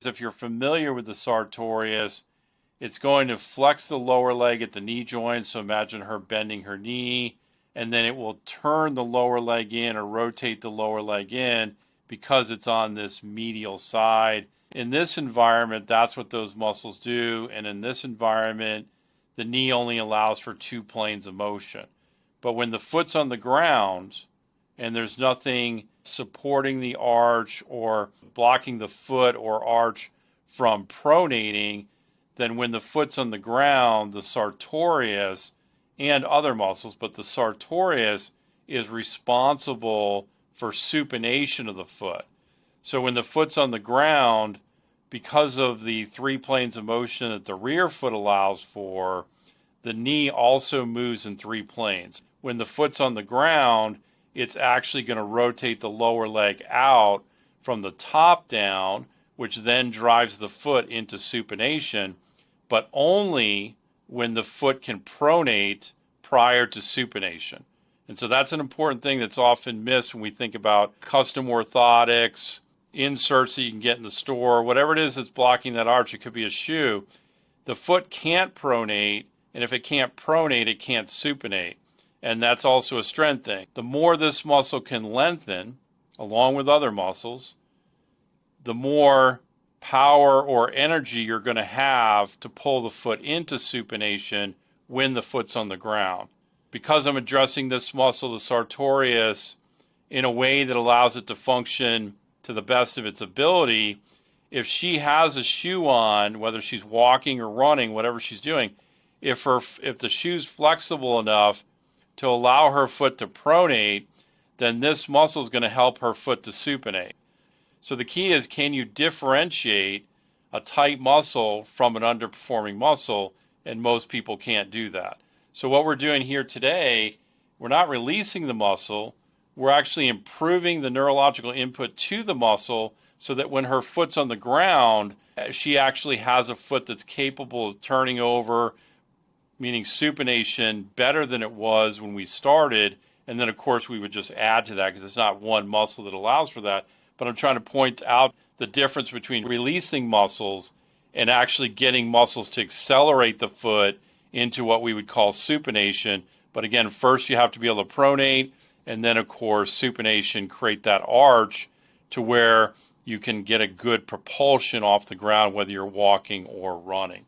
If you're familiar with the sartorius, it's going to flex the lower leg at the knee joint. So imagine her bending her knee, and then it will turn the lower leg in or rotate the lower leg in because it's on this medial side. In this environment, that's what those muscles do. And in this environment, the knee only allows for 2 planes of motion. But when the foot's on the ground and there's nothing supporting the arch or blocking the foot or arch from pronating, then when the foot's on the ground, the sartorius and other muscles, but the sartorius is responsible for supination of the foot. So when the foot's on the ground, because of the 3 planes of motion that the rear foot allows for, the knee also moves in 3 planes. When the foot's on the ground, it's actually going to rotate the lower leg out from the top down, which then drives the foot into supination, but only when the foot can pronate prior to supination. And so that's an important thing that's often missed when we think about custom orthotics, inserts that you can get in the store, whatever it is that's blocking that arch. It could be a shoe. The foot can't pronate, and if it can't pronate, it can't supinate. And that's also a strength thing. The more this muscle can lengthen, along with other muscles, the more power or energy you're going to have to pull the foot into supination when the foot's on the ground. Because I'm addressing this muscle, the sartorius, in a way that allows it to function to the best of its ability, if she has a shoe on, whether she's walking or running, whatever she's doing, if the shoe's flexible enough to allow her foot to pronate, then this muscle is going to help her foot to supinate. So the key is, can you differentiate a tight muscle from an underperforming muscle? And most people can't do that. So what we're doing here today, we're not releasing the muscle, we're actually improving the neurological input to the muscle so that when her foot's on the ground, she actually has a foot that's capable of turning over, meaning supination, better than it was when we started. And then, of course, we would just add to that because it's not one muscle that allows for that. But I'm trying to point out the difference between releasing muscles and actually getting muscles to accelerate the foot into what we would call supination. But again, first you have to be able to pronate, and then, of course, supination, create that arch to where you can get a good propulsion off the ground, whether you're walking or running.